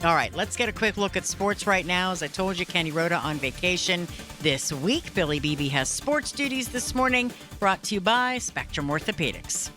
All right, let's get a quick look at sports right now. As I told you, Kenny Rhoda on vacation this week. Billy Beebe has sports duties this morning, brought to you by Spectrum Orthopedics.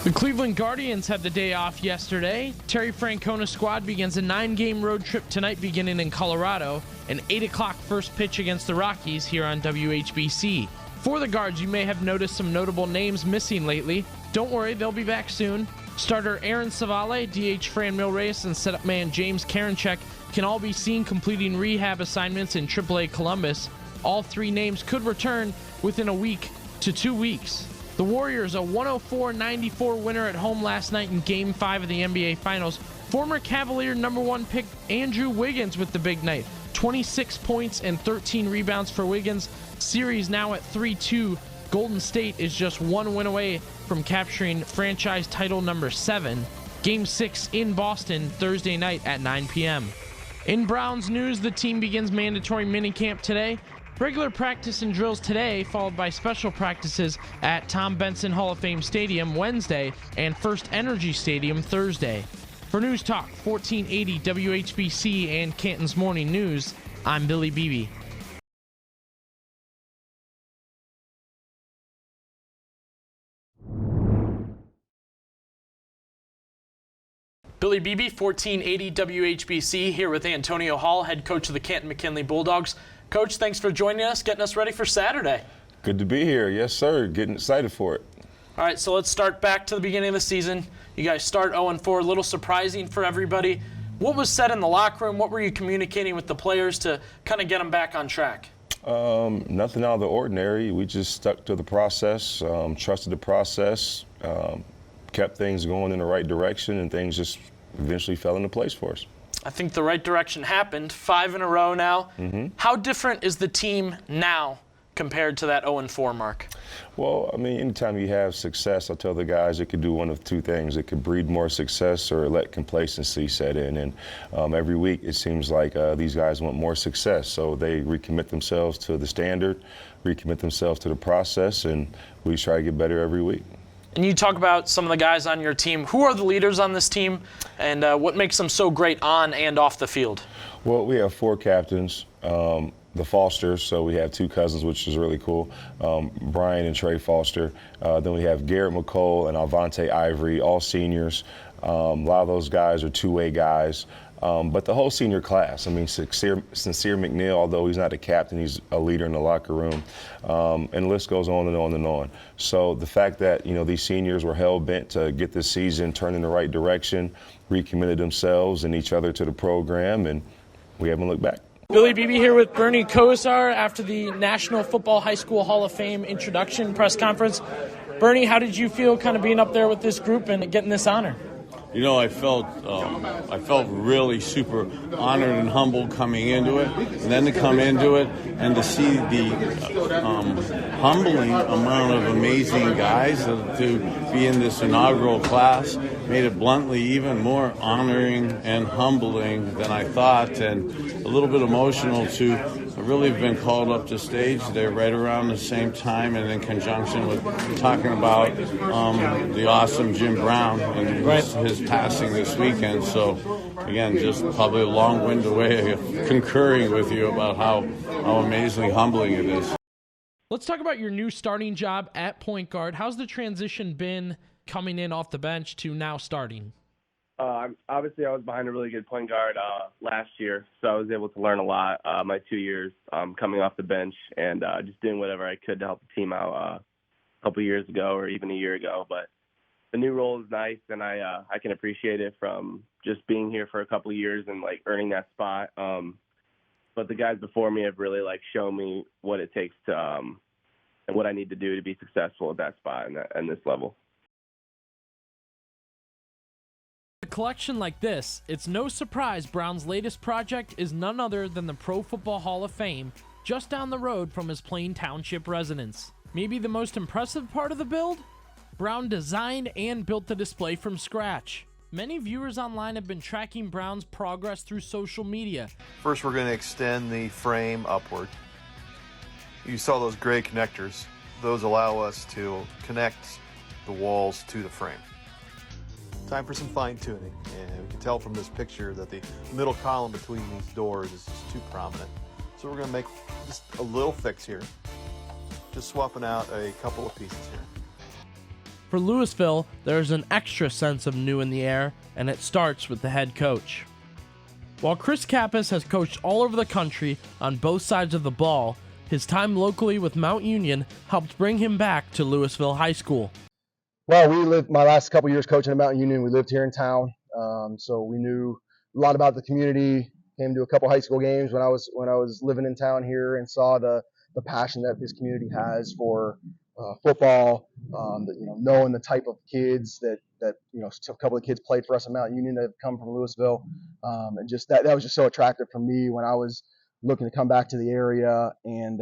The Cleveland Guardians had the day off yesterday. Terry Francona's squad begins a 9-game road trip tonight beginning in Colorado. An 8 o'clock first pitch against the Rockies here on WHBC. For the Guards, you may have noticed some notable names missing lately. Don't worry, they'll be back soon. Starter Aaron Savale, DH Fran Milreyes, and setup man James Karinchak can all be seen completing rehab assignments in AAA Columbus. All 3 names could return within a week to 2 weeks. The Warriors, a 104-94 winner at home last night in Game 5 of the NBA Finals. Former Cavalier #1 pick Andrew Wiggins with the big night. 26 points and 13 rebounds for Wiggins. Series now at 3-2. Golden State is just 1 win away from capturing franchise title number 7. Game 6 in Boston Thursday night at 9 p.m. In Browns news, the team begins mandatory minicamp today. Regular practice and drills today, followed by special practices at Tom Benson Hall of Fame Stadium Wednesday and First Energy Stadium Thursday. For News Talk 1480 WHBC and Canton's Morning News, I'm Billy Beebe. Billy Beebe, 1480 WHBC, here with Antonio Hall, head coach of the Canton McKinley Bulldogs. Coach, thanks for joining us, getting us ready for Saturday. Good to be here. Yes, sir. Getting excited for it. All right, so let's start back to the beginning of the season. You guys start 0-4, a little surprising for everybody. What was said in the locker room? What were you communicating with the players to kind of get them back on track? Nothing out of the ordinary. We just stuck to the process, trusted the process, kept things going in the right direction, and things just eventually fell into place for us. I think the right direction happened. 5 in a row now. Mm-hmm. How different is the team now compared to that 0-4 mark? Well, I mean, anytime you have success, I tell the guys it could do one of 2 things. It could breed more success or let complacency set in. And every week it seems like these guys want more success. So they recommit themselves to the standard, recommit themselves to the process, and we try to get better every week. And you talk about some of the guys on your team. Who are the leaders on this team, and what makes them so great on and off the field? Well, we have 4 captains, the Fosters, so we have 2 cousins, which is really cool, Brian and Trey Foster. Then we have Garrett McCole and Alvante Ivory, all seniors. A lot of those guys are two-way guys. But the whole senior class, I mean, Sincere McNeil, although he's not a captain, he's a leader in the locker room. And the list goes on and on and on. So the fact that, you know, these seniors were hell-bent to get this season turned in the right direction, recommitted themselves and each other to the program, and we haven't looked back. Billy Beebe here with Bernie Kosar after the National Football High School Hall of Fame introduction press conference. Bernie, how did you feel kind of being up there with this group and getting this honor? You know, I felt really super honored and humbled coming into it, and then to come into it and to see the humbling amount of amazing guys to be in this inaugural class made it bluntly even more honoring and humbling than I thought, and a little bit emotional to really have been called up to stage there right around the same time and in conjunction with talking about the awesome Jim Brown and his passing this weekend. So again, just probably a long-winded way of concurring with you about how amazingly humbling it is. Let's talk about your new starting job at point guard. How's the transition been coming in off the bench to now starting? Obviously, I was behind a really good point guard last year, so I was able to learn a lot my 2 years coming off the bench and just doing whatever I could to help the team out a couple years ago or even a year ago. But the new role is nice, and I can appreciate it from just being here for a couple of years and, like, earning that spot. But the guys before me have really, like, shown me what it takes to and what I need to do to be successful at that spot and this level. A collection like this, it's no surprise Brown's latest project is none other than the Pro Football Hall of Fame, just down the road from his Plain Township residence. Maybe the most impressive part of the build? Brown designed and built the display from scratch. Many viewers online have been tracking Brown's progress through social media. First, we're going to extend the frame upward. You saw those gray connectors. Those allow us to connect the walls to the frame. Time for some fine-tuning. And we can tell from this picture that the middle column between these doors is just too prominent. So we're going to make just a little fix here. Just swapping out a couple of pieces here. For Louisville, there's an extra sense of new in the air, and it starts with the head coach. While Chris Kappas has coached all over the country on both sides of the ball, his time locally with Mount Union helped bring him back to Louisville High School. Well, we lived my last couple years coaching at Mount Union. We lived here in town, so we knew a lot about the community. Came to a couple high school games when I was living in town here, and saw the passion that this community has for football. Knowing the type of kids that a couple of kids played for us at Mount Union that have come from Louisville, and just that was just so attractive for me when I was looking to come back to the area, and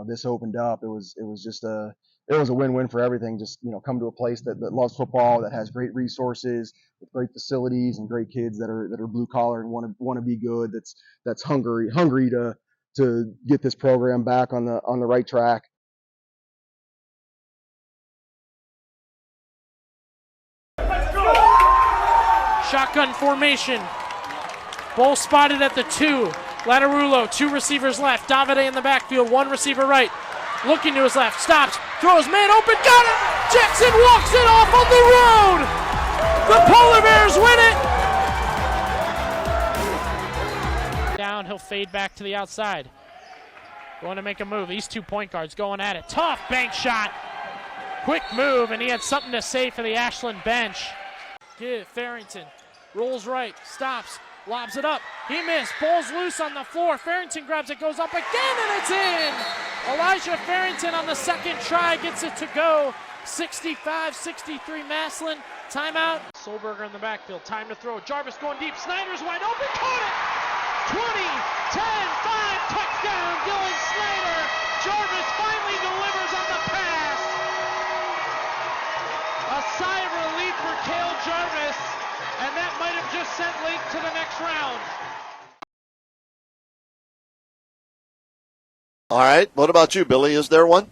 this opened up. It was a win-win for everything. Just come to a place that loves football, that has great resources, with great facilities, and great kids that are blue collar and want to be good. That's hungry to get this program back on the right track. Shotgun formation. Bull spotted at the 2. Latterulo, 2 receivers left. Davide in the backfield, 1 receiver right. Looking to his left, stops, throws, man open, got it! Jackson walks it off on the road! The Polar Bears win it! Down, he'll fade back to the outside. Going to make a move. These 2 point guards going at it. Tough bank shot. Quick move, and he had something to say for the Ashland bench. Farrington rolls right, stops, lobs it up. He missed. Ball's loose on the floor. Farrington grabs it, goes up again, and it's in! Elijah Farrington on the second try gets it to go. 65-63 Massillon. Timeout. Solberger in the backfield. Time to throw. Jarvis going deep. Snyder's wide open. Caught it! 20, 10, 5. Touchdown, Dylan Snyder. Jarvis finally delivers on the pass. A sigh of relief for Cale Jarvis, and that might have just sent Lake to the next round. All right. What about you, Billy? Is there one?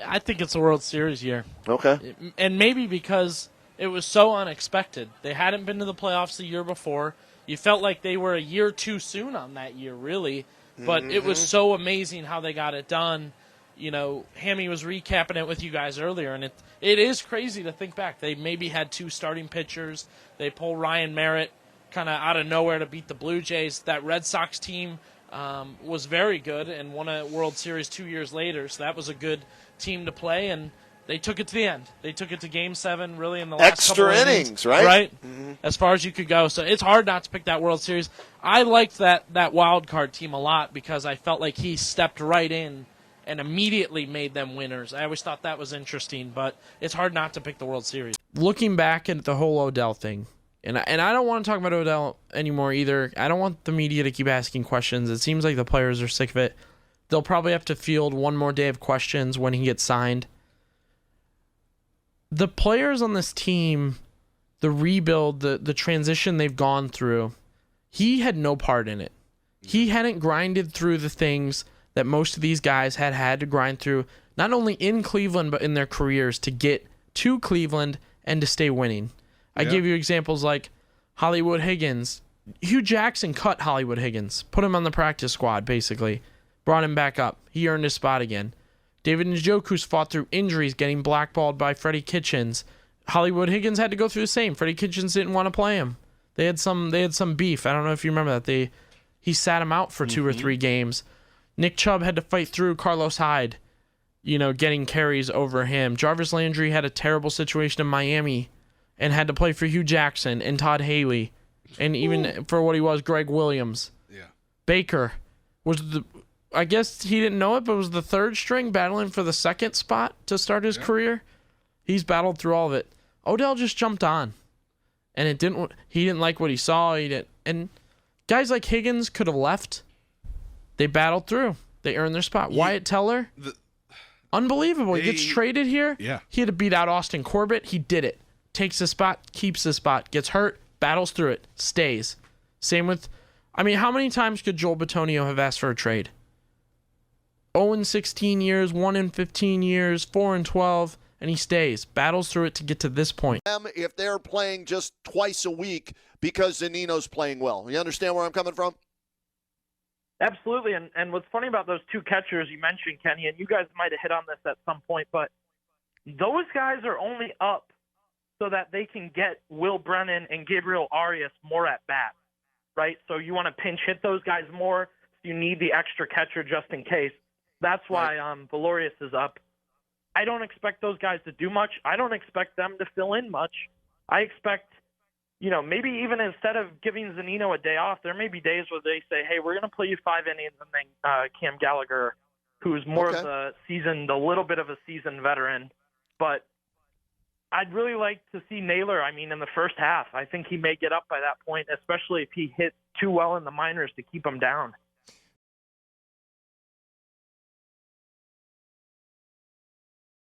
I think it's a World Series year. Okay. And maybe because it was so unexpected. They hadn't been to the playoffs the year before. You felt like they were a year too soon on that year, really. But it was so amazing how they got it done. Hammy was recapping it with you guys earlier, and it is crazy to think back. They maybe had 2 starting pitchers. They pull Ryan Merritt kind of out of nowhere to beat the Blue Jays. That Red Sox team was very good and won a World Series 2 years later, so that was a good team to play, and they took it to the end. They took it to Game 7, really, in the last couple innings, right? Right? As far as you could go. So it's hard not to pick that World Series. I liked that wild card team a lot because I felt like he stepped right in and immediately made them winners. I always thought that was interesting, but it's hard not to pick the World Series. Looking back at the whole Odell thing, and I don't want to talk about Odell anymore either. I don't want the media to keep asking questions. It seems like the players are sick of it. They'll probably have to field one more day of questions when he gets signed. The players on this team, the rebuild, the transition they've gone through, he had no part in it. He hadn't grinded through the things that most of these guys had to grind through, not only in Cleveland, but in their careers to get to Cleveland and to stay winning. I give you examples like Hollywood Higgins. Hugh Jackson cut Hollywood Higgins, put him on the practice squad, basically. Brought him back up. He earned his spot again. David Njoku's fought through injuries, getting blackballed by Freddie Kitchens. Hollywood Higgins had to go through the same. Freddie Kitchens didn't want to play him. They had some beef. I don't know if you remember that. He sat him out for 2 or 3 games. Nick Chubb had to fight through Carlos Hyde, getting carries over him. Jarvis Landry had a terrible situation in Miami and had to play for Hugh Jackson and Todd Haley, and even for what he was, Greg Williams. Yeah. Baker was I guess he didn't know it, but was the 3rd string battling for the 2nd spot to start his career. He's battled through all of it. Odell just jumped on, and he didn't like what he saw. And guys like Higgins could have left. They battled through. They earned their spot. Wyatt Teller, unbelievable. He gets traded here. Yeah. He had to beat out Austin Corbett. He did it. Takes the spot, keeps the spot, gets hurt, battles through it, stays. Same with, how many times could Joel Bitonio have asked for a trade? 0 in 16 years, 1 in 15 years, 4 in 12. and he stays, battles through it to get to this point. If they're playing just twice a week because Zanino's playing well. You understand where I'm coming from? Absolutely. And what's funny about those two catchers you mentioned, Kenny, and you guys might have hit on this at some point, but those guys are only up so that they can get Will Brennan and Gabriel Arias more at bats, right? So you want to pinch hit those guys more. You need the extra catcher just in case. That's why Valorius is up. I don't expect those guys to do much. I don't expect them to fill in much. I expect, maybe even instead of giving Zunino a day off, there may be days where they say, hey, we're going to play you 5 innings, and then Cam Gallagher, who's more of a little bit of a seasoned veteran. But I'd really like to see Naylor, in the first half. I think he may get up by that point, especially if he hit too well in the minors to keep him down.